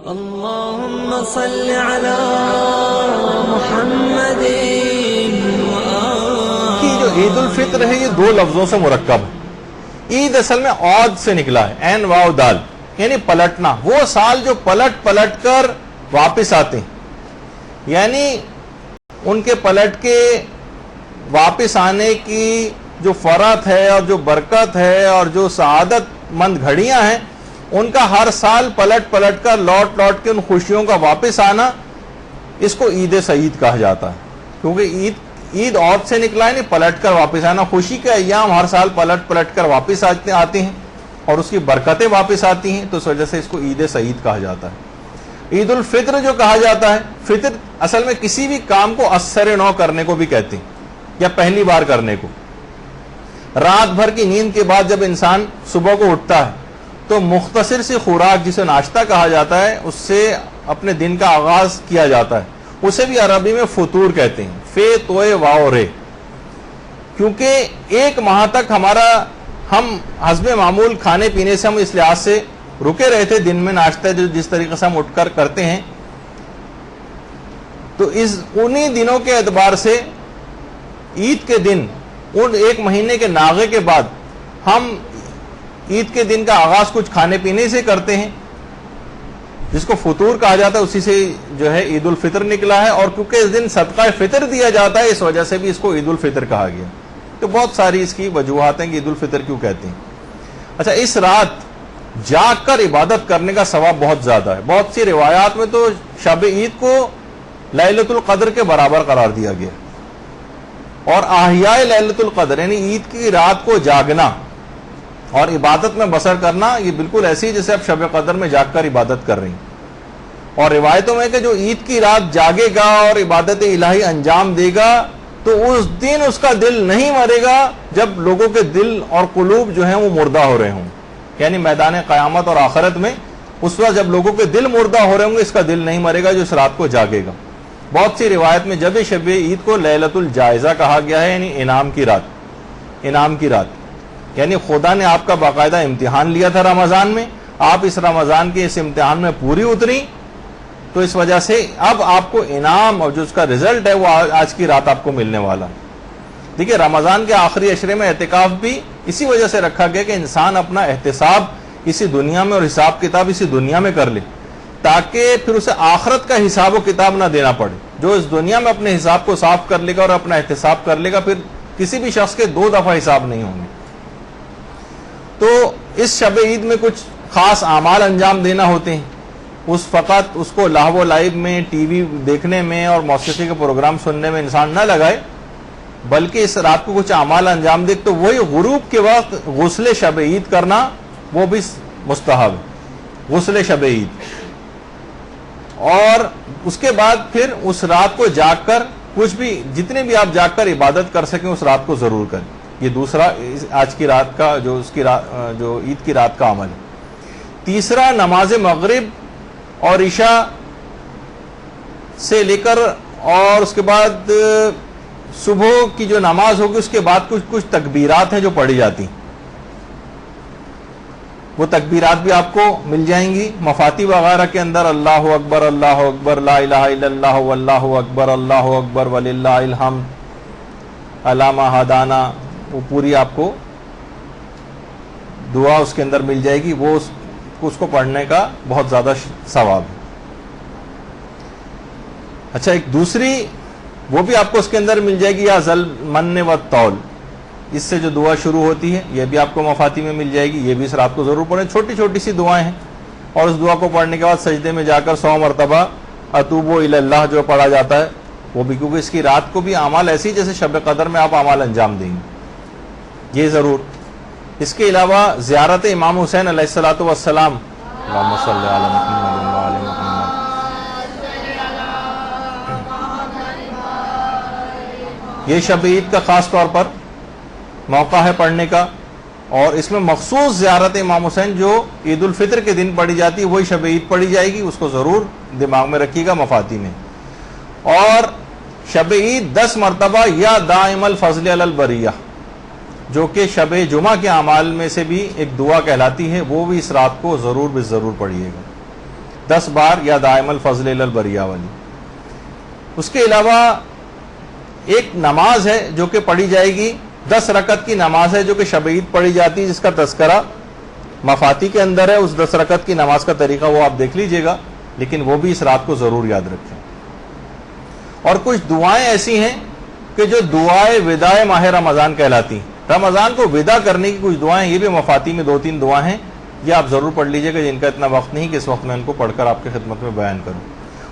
اللهم صل على محمد کی جو عید الفطر ہے یہ دو لفظوں سے مرکب ہے. عید اصل میں عود سے نکلا ہے، عین واو دال، یعنی پلٹنا. وہ سال جو پلٹ پلٹ کر واپس آتے ہیں، یعنی ان کے پلٹ کے واپس آنے کی جو فرحت ہے اور جو برکت ہے اور جو سعادت مند گھڑیاں ہیں، ان کا ہر سال پلٹ پلٹ کر لوٹ لوٹ کے ان خوشیوں کا واپس آنا، اس کو عید سعید کہا جاتا ہے. کیونکہ عید عود سے نکلا ہے، نہیں پلٹ کر واپس آنا. خوشی کے ایام ہر سال پلٹ پلٹ کر واپس آتے ہیں اور اس کی برکتیں واپس آتی ہیں، تو اس وجہ سے اس کو عید سعید کہا جاتا ہے. عید الفطر جو کہا جاتا ہے، فطر اصل میں کسی بھی کام کو اثر نو کرنے کو بھی کہتے ہیں، یا پہلی بار کرنے کو. رات بھر کی نیند کے بعد جب انسان صبح کو اٹھتا ہے تو مختصر سی خوراک جسے ناشتہ کہا جاتا ہے، اس سے اپنے دن کا آغاز کیا جاتا ہے. اسے بھی عربی میں فطور کہتے ہیں، فے توئے واو رے. کیونکہ ایک ماہ تک ہم حسب معمول کھانے پینے سے ہم اس لحاظ سے رکے رہے تھے، دن میں ناشتہ جس طریقے سے ہم اٹھ کر کرتے ہیں، تو انہی دنوں کے اعتبار سے عید کے دن، ان ایک مہینے کے ناغے کے بعد ہم عید کے دن کا آغاز کچھ کھانے پینے سے کرتے ہیں، جس کو فطور کہا جاتا ہے. اسی سے جو ہے عید الفطر نکلا ہے. اور کیونکہ اس دن صدقہ فطر دیا جاتا ہے، اس وجہ سے بھی اس کو عید الفطر کہا گیا. تو بہت ساری اس کی وجوہات ہیں کہ عید الفطر کیوں کہتے ہیں. اچھا، اس رات جاگ کر عبادت کرنے کا ثواب بہت زیادہ ہے. بہت سی روایات میں تو شب عید کو لیلۃ القدر کے برابر قرار دیا گیا. اور احیاء لیلۃ القدر یعنی عید کی رات کو جاگنا اور عبادت میں بسر کرنا، یہ بالکل ایسی جیسے آپ شب قدر میں جاگ کر عبادت کر رہی ہیں. اور روایتوں میں کہ جو عید کی رات جاگے گا اور عبادت الہی انجام دے گا، تو اس دن اس کا دل نہیں مرے گا جب لوگوں کے دل اور قلوب جو ہیں وہ مردہ ہو رہے ہوں. یعنی میدان قیامت اور آخرت میں اس وقت جب لوگوں کے دل مردہ ہو رہے ہوں گے، اس کا دل نہیں مرے گا جو اس رات کو جاگے گا. بہت سی روایت میں جب شب عید کو لیلۃ الجائزہ کہا گیا ہے، یعنی انعام کی رات. یعنی خدا نے آپ کا باقاعدہ امتحان لیا تھا رمضان میں، آپ اس رمضان کے اس امتحان میں پوری اتری، تو اس وجہ سے اب آپ کو انعام اور جو اس کا رزلٹ ہے وہ آج کی رات آپ کو ملنے والا. دیکھیے، رمضان کے آخری عشرے میں اعتکاف بھی اسی وجہ سے رکھا گیا کہ انسان اپنا احتساب اسی دنیا میں اور حساب کتاب اسی دنیا میں کر لے، تاکہ پھر اسے آخرت کا حساب و کتاب نہ دینا پڑے. جو اس دنیا میں اپنے حساب کو صاف کر لے گا اور اپنا احتساب کر لے گا، پھر کسی بھی شخص کے 2 دفعہ حساب نہیں ہوں گے. تو اس شب عید میں کچھ خاص اعمال انجام دینا ہوتے ہیں. فقط اس کو لہو و لعب میں، ٹی وی دیکھنے میں اور موسیقی کے پروگرام سننے میں انسان نہ لگائے، بلکہ اس رات کو کچھ اعمال انجام دے. تو وہی غروب کے وقت غسل شب عید کرنا، وہ بھی مستحب ہے، غسل شب عید. اور اس کے بعد پھر اس رات کو جاگ کر کچھ بھی، جتنے بھی آپ جاگ کر عبادت کر سکیں اس رات کو ضرور کریں. یہ دوسرا آج کی رات کا جو عید کی رات کا عمل ہے. تیسرا، نماز مغرب اور عشاء سے لے کر اور اس کے بعد صبح کی جو نماز ہوگی اس کے بعد کچھ تکبیرات ہیں جو پڑھی جاتی ہیں. وہ تکبیرات بھی آپ کو مل جائیں گی مفاتی وغیرہ کے اندر. اللہ اکبر، اللہ اکبر، لا الہ الا اللہ، واللہ اکبر، اللہ اکبر، وللہ الحمد، علامہ ہدانا، وہ پوری آپ کو دعا اس کے اندر مل جائے گی. وہ اس کو پڑھنے کا بہت زیادہ ثواب ہے. اچھا، ایک دوسری وہ بھی آپ کو اس کے اندر مل جائے گی، یا ذل من والطول، اس سے جو دعا شروع ہوتی ہے یہ بھی آپ کو مفاتی میں مل جائے گی. یہ بھی اس رات کو ضرور پڑھیں. چھوٹی چھوٹی سی دعائیں ہیں. اور اس دعا کو پڑھنے کے بعد سجدے میں جا کر 100 مرتبہ اتوب الی اللہ جو پڑھا جاتا ہے وہ بھی، کیونکہ اس کی رات کو بھی اعمال ایسی جیسے شب قدر میں آپ اعمال انجام دیں گے، یہ ضرور. اس کے علاوہ زیارت امام حسین علیہ الصلوۃ والسلام، اللہم صلی علی محمد وعلی محمد. یہ شب عید کا خاص طور پر موقع ہے پڑھنے کا. اور اس میں مخصوص زیارت امام حسین جو عید الفطر کے دن پڑھی جاتی ہے، وہی شب عید پڑھی جائے گی. اس کو ضرور دماغ میں رکھیے گا مفاتی میں. اور شب عید 10 مرتبہ یا دائم الفضل علی البریہ، جو کہ شب جمعہ کے اعمال میں سے بھی ایک دعا کہلاتی ہے، وہ بھی اس رات کو ضرور پڑھیے گا. 10 بار یا دائم الفضل الی البریہ والی. اس کے علاوہ ایک نماز ہے جو کہ پڑھی جائے گی، 10 رکعت کی نماز ہے جو کہ شب عید پڑھی جاتی ہے، جس کا تذکرہ مفاتی کے اندر ہے. اس 10 رکعت کی نماز کا طریقہ وہ آپ دیکھ لیجئے گا، لیکن وہ بھی اس رات کو ضرور یاد رکھیں. اور کچھ دعائیں ایسی ہیں کہ جو دعائیں وداع ماہ رمضان کہلاتی ہیں. رمضان کو ودا کرنے کی کچھ دعائیں، یہ بھی مفاتی میں 2-3 دعائیں ہیں، یہ آپ ضرور پڑھ لیجئے گا، جن کا اتنا وقت نہیں کہ اس وقت میں ان کو پڑھ کر آپ کی خدمت میں بیان کروں.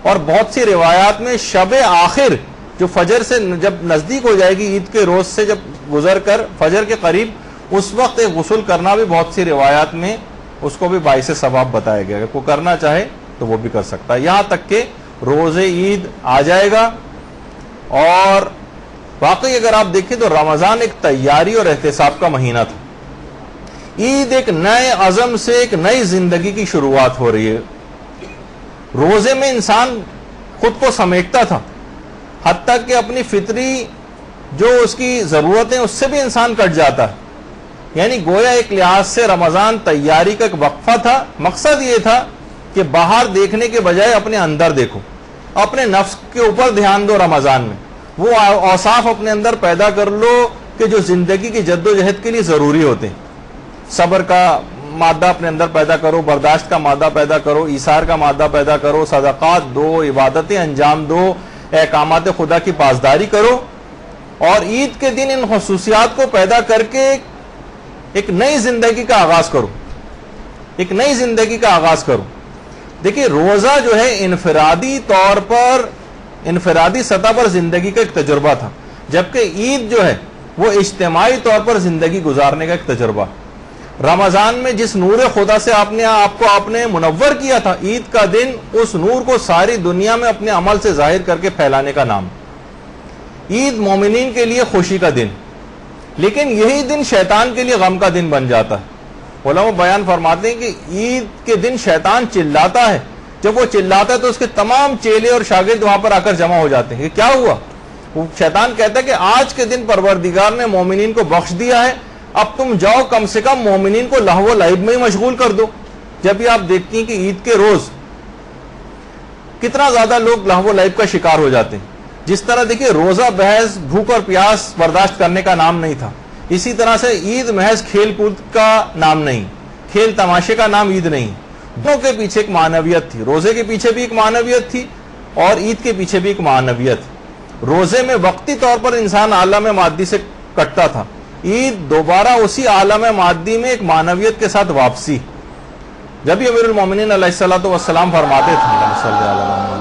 اور بہت سی روایات میں شب آخر جو فجر سے جب نزدیک ہو جائے گی، عید کے روز سے جب گزر کر فجر کے قریب، اس وقت ایک غسل کرنا بھی بہت سی روایات میں اس کو بھی باعث ثواب بتایا گیا ہے. کوئی کرنا چاہے تو وہ بھی کر سکتا ہے. یہاں تک کہ روز عید آ جائے گا. اور واقعی اگر آپ دیکھیں تو رمضان ایک تیاری اور احتساب کا مہینہ تھا. عید ایک نئے عزم سے ایک نئی زندگی کی شروعات ہو رہی ہے. روزے میں انسان خود کو سمیٹتا تھا، حتیٰ کہ اپنی فطری جو اس کی ضرورتیں اس سے بھی انسان کٹ جاتا ہے. یعنی گویا ایک لحاظ سے رمضان تیاری کا ایک وقفہ تھا. مقصد یہ تھا کہ باہر دیکھنے کے بجائے اپنے اندر دیکھو، اپنے نفس کے اوپر دھیان دو. رمضان میں وہ اوصاف اپنے اندر پیدا کر لو کہ جو زندگی کی جد و جہد کے لیے ضروری ہوتے ہیں. صبر کا مادہ اپنے اندر پیدا کرو، برداشت کا مادہ پیدا کرو، ایثار کا مادہ پیدا کرو، صدقات دو، عبادتیں انجام دو، احکامات خدا کی پاسداری کرو. اور عید کے دن ان خصوصیات کو پیدا کر کے ایک نئی زندگی کا آغاز کرو، ایک نئی زندگی کا آغاز کرو. دیکھیے روزہ جو ہے انفرادی طور پر، انفرادی سطح پر زندگی کا ایک تجربہ تھا، جبکہ عید جو ہے وہ اجتماعی طور پر زندگی گزارنے کا ایک تجربہ. رمضان میں جس نور خدا سے آپ نے منور کیا تھا، عید کا دن اس نور کو ساری دنیا میں اپنے عمل سے ظاہر کر کے پھیلانے کا نام. عید مومنین کے لیے خوشی کا دن، لیکن یہی دن شیطان کے لیے غم کا دن بن جاتا ہے. علماء بیان فرماتے ہیں کہ عید کے دن شیطان چلاتا ہے. جب وہ چلاتا ہے تو اس کے تمام چیلے اور شاگرد وہاں پر آ کر جمع ہو جاتے ہیں کہ کیا ہوا. وہ شیطان کہتا ہے کہ آج کے دن پروردگار نے مومنین کو بخش دیا ہے، اب تم جاؤ کم سے کم مومنین کو لہو و لعب میں ہی مشغول کر دو. جب یہ آپ دیکھتی ہیں کہ عید کے روز کتنا زیادہ لوگ لہو و لعب کا شکار ہو جاتے ہیں. جس طرح دیکھیے روزہ محض بھوک اور پیاس برداشت کرنے کا نام نہیں تھا، اسی طرح سے عید محض کھیل کود کا نام نہیں، کھیل تماشے کا نام عید نہیں. دو کے پیچھے ایک معنویت تھی. روزے کے پیچھے بھی ایک معنویت تھی اور عید کے پیچھے بھی ایک معنویت. روزے میں وقتی طور پر انسان عالم مادی سے کٹتا تھا، عید دوبارہ اسی عالم مادی میں ایک معنویت کے ساتھ واپسی. جب امیر المومنین علیہ الصلوۃ والسلام فرماتے تھے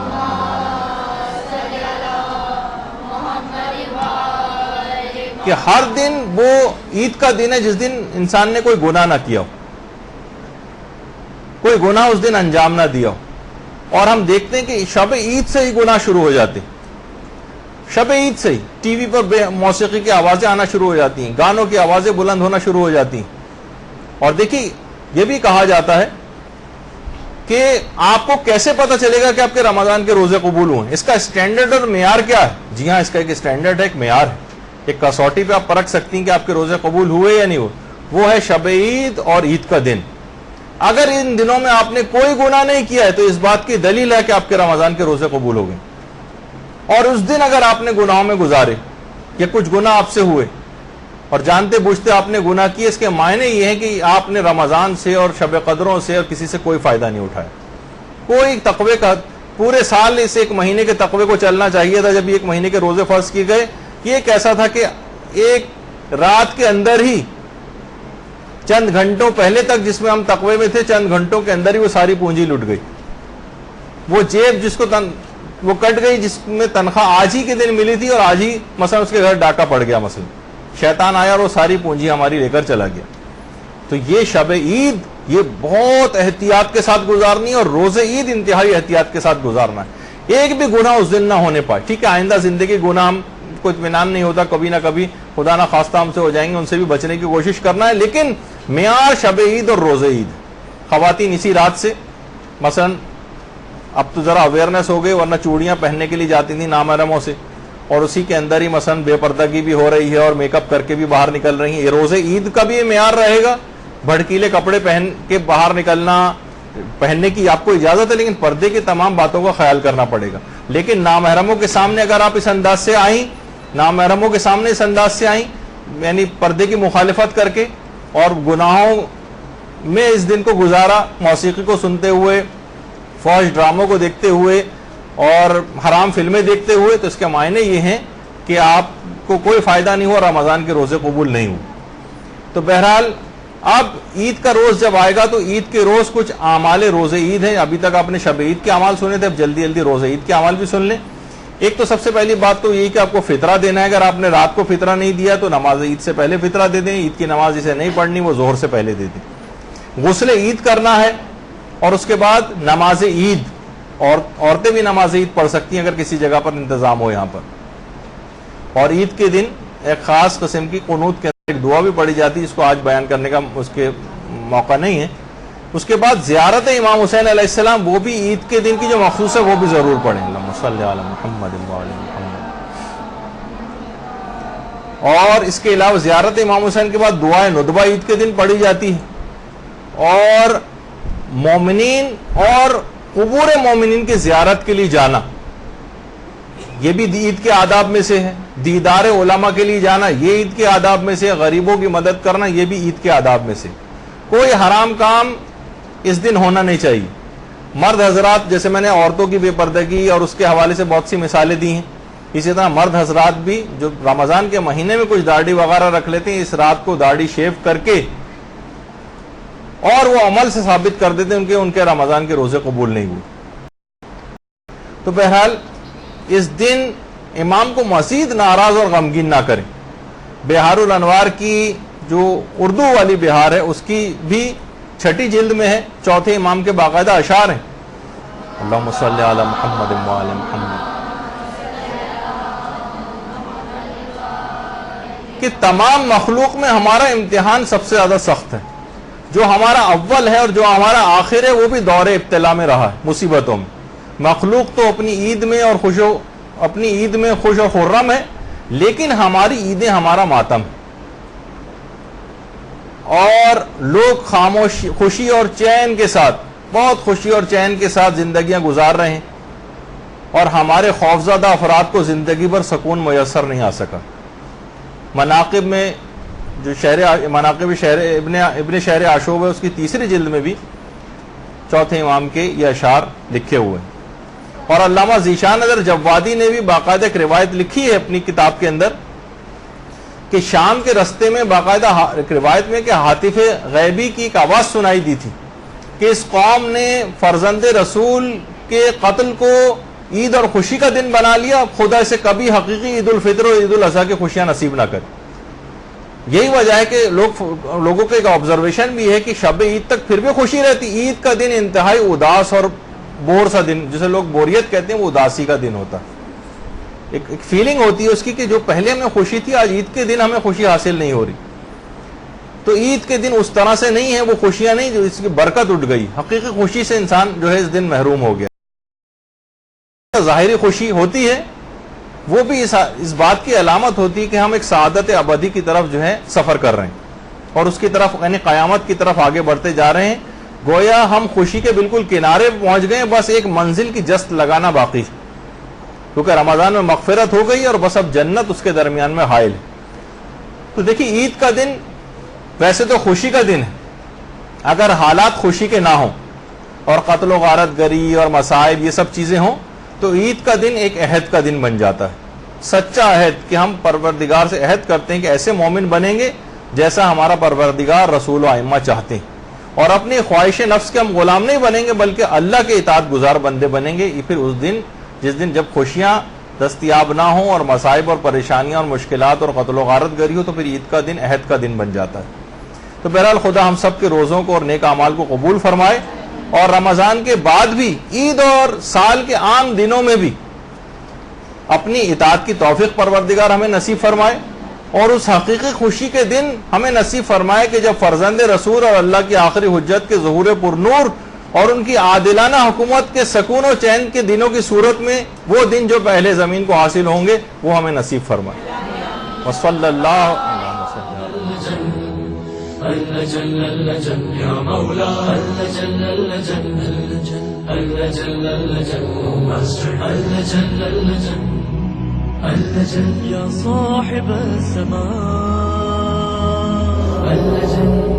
کہ ہر دن وہ عید کا دن ہے جس دن انسان نے کوئی گناہ نہ کیا ہو، کوئی گناہ اس دن انجام نہ دیا ہو. اور ہم دیکھتے ہیں کہ شب عید سے ہی گناہ شروع ہو جاتے ہیں. شب عید سے ہی ٹی وی پر موسیقی کی آوازیں آنا شروع ہو جاتی ہیں، گانوں کی آوازیں بلند ہونا شروع ہو جاتی ہیں. اور دیکھیے یہ بھی کہا جاتا ہے کہ آپ کو کیسے پتہ چلے گا کہ آپ کے رمضان کے روزے قبول ہوئے. اس کا اسٹینڈرڈ اور معیار کیا ہے؟ جی ہاں، اس کا ایک اسٹینڈرڈ ہے، ایک معیار ہے، ایک کسوٹی پہ آپ پرکھ سکتی ہیں کہ آپ کے روزے قبول ہوئے یا نہیں ہوئے. وہ ہے شب عید اور عید کا دن. اگر ان دنوں میں آپ نے کوئی گناہ نہیں کیا ہے تو اس بات کی دلیل ہے کہ آپ کے رمضان کے روزے قبول ہو گئے. اور اس دن اگر آپ نے گناہوں میں گزارے یا کچھ گناہ آپ سے ہوئے اور جانتے بوجھتے آپ نے گناہ کیے، اس کے معنی یہ ہے کہ آپ نے رمضان سے اور شب قدروں سے اور کسی سے کوئی فائدہ نہیں اٹھایا. کوئی تقوی کا پورے سال اس ایک مہینے کے تقوی کو چلنا چاہیے تھا. جب ایک مہینے کے روزے فرض کیے گئے، یہ ایک ایسا تھا کہ ایک رات کے اندر ہی چند گھنٹوں پہلے تک جس میں ہم تقوی میں تھے، چند گھنٹوں کے اندر ہی وہ ساری پونجی لٹ گئی. وہ جیب جس کو وہ کٹ گئی جس میں تنخواہ آج ہی کے دن ملی تھی اور آج ہی مثلا اس کے گھر ڈاکہ پڑ گیا، مثلا شیطان آیا اور وہ ساری پونجی ہماری لے کر چلا گیا. تو یہ شب عید یہ بہت احتیاط کے ساتھ گزارنی ہے اور روزے عید انتہائی احتیاط کے ساتھ گزارنا ہے. ایک بھی گناہ اس دن نہ ہونے پائے. ٹھیک ہے، آئندہ زندگی گناہ ہم کو اطمینان نہیں ہوتا، کبھی نہ کبھی خدا نہ خواستہ ہم سے ہو جائیں گے، ان سے بھی بچنے کی کوشش کرنا ہے. لیکن معیار شب عید اور روزے عید. خواتین اسی رات سے مثلا اب تو ذرا اویئرنیس ہو گئی، ورنہ چوڑیاں پہننے کے لیے جاتی تھیں نامحرموں سے، اور اسی کے اندر ہی مثلا بے پردگی بھی ہو رہی ہے اور میک اپ کر کے بھی باہر نکل رہی ہیں. یہ روزے عید کا بھی معیار رہے گا. بھڑکیلے کپڑے پہن کے باہر نکلنا پہننے کی آپ کو اجازت ہے، لیکن پردے کی تمام باتوں کا خیال کرنا پڑے گا. لیکن نامحرموں کے سامنے اگر آپ اس انداز سے آئیں، نامحرموں کے سامنے اس انداز سے آئیں، یعنی پردے کی مخالفت کر کے اور گناہوں میں اس دن کو گزارا، موسیقی کو سنتے ہوئے، فحش ڈراموں کو دیکھتے ہوئے اور حرام فلمیں دیکھتے ہوئے، تو اس کے معنی یہ ہیں کہ آپ کو کوئی فائدہ نہیں ہوا، رمضان کے روزے قبول نہیں ہوئے. تو بہرحال اب عید کا روز جب آئے گا تو عید کے روز کچھ اعمال روزے عید ہیں. ابھی تک آپ نے شب عید کے اعمال سنے تھے، اب جلدی جلدی روزے عید کے اعمال بھی سن لیں. ایک تو سب سے پہلی بات تو یہی کہ آپ کو فطرہ دینا ہے. اگر آپ نے رات کو فطرہ نہیں دیا تو نماز عید سے پہلے فطرہ دے دیں. عید کی نماز جسے نہیں پڑھنی وہ ظہر سے پہلے دے دیں. غسل عید کرنا ہے اور اس کے بعد نماز عید، اور عورتیں بھی نماز عید پڑھ سکتی ہیں اگر کسی جگہ پر انتظام ہو یہاں پر. اور عید کے دن ایک خاص قسم کی قنوت کے اندر ایک دعا بھی پڑھی جاتی ہے، جس کو آج بیان کرنے کا اس کے موقع نہیں ہے. اس کے بعد زیارت امام حسین علیہ السلام، وہ بھی عید کے دن کی جو مخصوص ہے وہ بھی ضرور پڑھیں. اللہم صلی علی محمد وعلی محمد. اور اس کے علاوہ زیارت امام حسین کے بعد دعائے ندبہ عید کے دن پڑھی جاتی ہے. اور مومنین اور قبور مومنین کی زیارت کے لیے جانا، یہ بھی عید کے آداب میں سے ہے. دیدار علماء کے لیے جانا، یہ عید کے آداب میں سے. غریبوں کی مدد کرنا، یہ بھی عید کے آداب میں سے. کوئی حرام کام اس دن ہونا نہیں چاہیے. مرد حضرات، جیسے میں نے عورتوں کی بے پردگی اور اس کے حوالے سے بہت سی مثالیں دی ہیں، اسی طرح مرد حضرات بھی جو رمضان کے مہینے میں کچھ داڑھی وغیرہ رکھ لیتے ہیں، اس رات کو داڑھی شیو کر کے اور وہ عمل سے ثابت کر دیتے ہیں کہ ان کے رمضان کے روزے قبول نہیں ہوئے. تو بہرحال اس دن امام کو مزید ناراض اور غمگین نہ کریں. بہار الانوار کی جو اردو والی بہار ہے اس کی بھی 6 جلد میں ہے، 4 امام کے باقاعدہ اشعار ہیں. اللہم صلی علی محمد وعلی محمد، کہ تمام مخلوق میں ہمارا امتحان سب سے زیادہ سخت ہے. جو ہمارا اول ہے اور جو ہمارا آخر ہے وہ بھی دور ابتلا میں رہا ہے، مصیبتوں میں. مخلوق تو اپنی عید میں خوش و خرم ہے، لیکن ہماری عیدیں ہمارا ماتم ہے. اور لوگ خوشی اور چین کے ساتھ، بہت خوشی اور چین کے ساتھ زندگیاں گزار رہے ہیں، اور ہمارے خوفزدہ افراد کو زندگی بھر سکون میسر نہیں آ سکا. مناقب میں جو مناقب ابن شہر عاشوب ہے، اس کی 3 جلد میں بھی 4 امام کے یہ اشعار لکھے ہوئے ہیں. اور علامہ ذیشان نظر جوادی نے بھی باقاعدہ ایک روایت لکھی ہے اپنی کتاب کے اندر، کہ شام کے رستے میں باقاعدہ روایت میں کہ ہاتف غیبی کی ایک آواز سنائی دی تھی کہ اس قوم نے فرزند رسول کے قتل کو عید اور خوشی کا دن بنا لیا، خدا اسے کبھی حقیقی عید الفطر اور عید الاضحیٰ کی خوشیاں نصیب نہ کرے. یہی وجہ ہے کہ لوگوں کا ایک آبزرویشن بھی ہے کہ شب عید تک پھر بھی خوشی رہتی. عید کا دن انتہائی اداس اور بور سا دن، جسے لوگ بوریت کہتے ہیں، وہ اداسی کا دن ہوتا ہے. ایک فیلنگ ہوتی ہے اس کی کہ جو پہلے ہمیں خوشی تھی، آج عید کے دن ہمیں خوشی حاصل نہیں ہو رہی. تو عید کے دن اس طرح سے نہیں ہے، وہ خوشیاں نہیں جو اس کی برکت اٹھ گئی. حقیقی خوشی سے انسان جو ہے اس دن محروم ہو گیا. ظاہری خوشی ہوتی ہے، وہ بھی اس بات کی علامت ہوتی ہے کہ ہم ایک سعادت ابدی کی طرف جو ہے سفر کر رہے ہیں، اور اس کی طرف یعنی قیامت کی طرف آگے بڑھتے جا رہے ہیں. گویا ہم خوشی کے بالکل کنارے پہنچ گئے، بس ایک منزل کی جست لگانا باقی ہے، کیونکہ رمضان میں مغفرت ہو گئی اور بس اب جنت اس کے درمیان میں حائل ہے. تو دیکھیے عید کا دن ویسے تو خوشی کا دن ہے، اگر حالات خوشی کے نہ ہوں اور قتل و غارت گری اور مصائب یہ سب چیزیں ہوں تو عید کا دن ایک عہد کا دن بن جاتا ہے، سچا عہد کہ ہم پروردگار سے عہد کرتے ہیں کہ ایسے مومن بنیں گے جیسا ہمارا پروردگار رسول و ائمہ چاہتے ہیں، اور اپنی خواہش نفس کے ہم غلام نہیں بنیں گے بلکہ اللہ کے اطاعت گزار بندے بنیں گے. پھر اس دن جس دن جب خوشیاں دستیاب نہ ہوں اور مصائب اور پریشانیاں اور مشکلات اور قتل و غارت گری ہو تو پھر عید کا دن عہد کا دن بن جاتا ہے. تو بہرحال خدا ہم سب کے روزوں کو اور نیک اعمال کو قبول فرمائے، اور رمضان کے بعد بھی عید اور سال کے عام دنوں میں بھی اپنی اطاعت کی توفیق پروردگار ہمیں نصیب فرمائے، اور اس حقیقی خوشی کے دن ہمیں نصیب فرمائے کہ جب فرزند رسول اور اللہ کی آخری حجت کے ظہور پر نور اور ان کی عادلانہ حکومت کے سکون و چین کے دنوں کی صورت میں وہ دن جو پہلے زمین کو حاصل ہوں گے وہ ہمیں نصیب فرمائے. وصلی اللہ علیہ وسلم. اللجل اللجل يا مولا اللجل اللجل اللجل اللجل اللجل اللجل اللجل يا صاحب السماء اللجل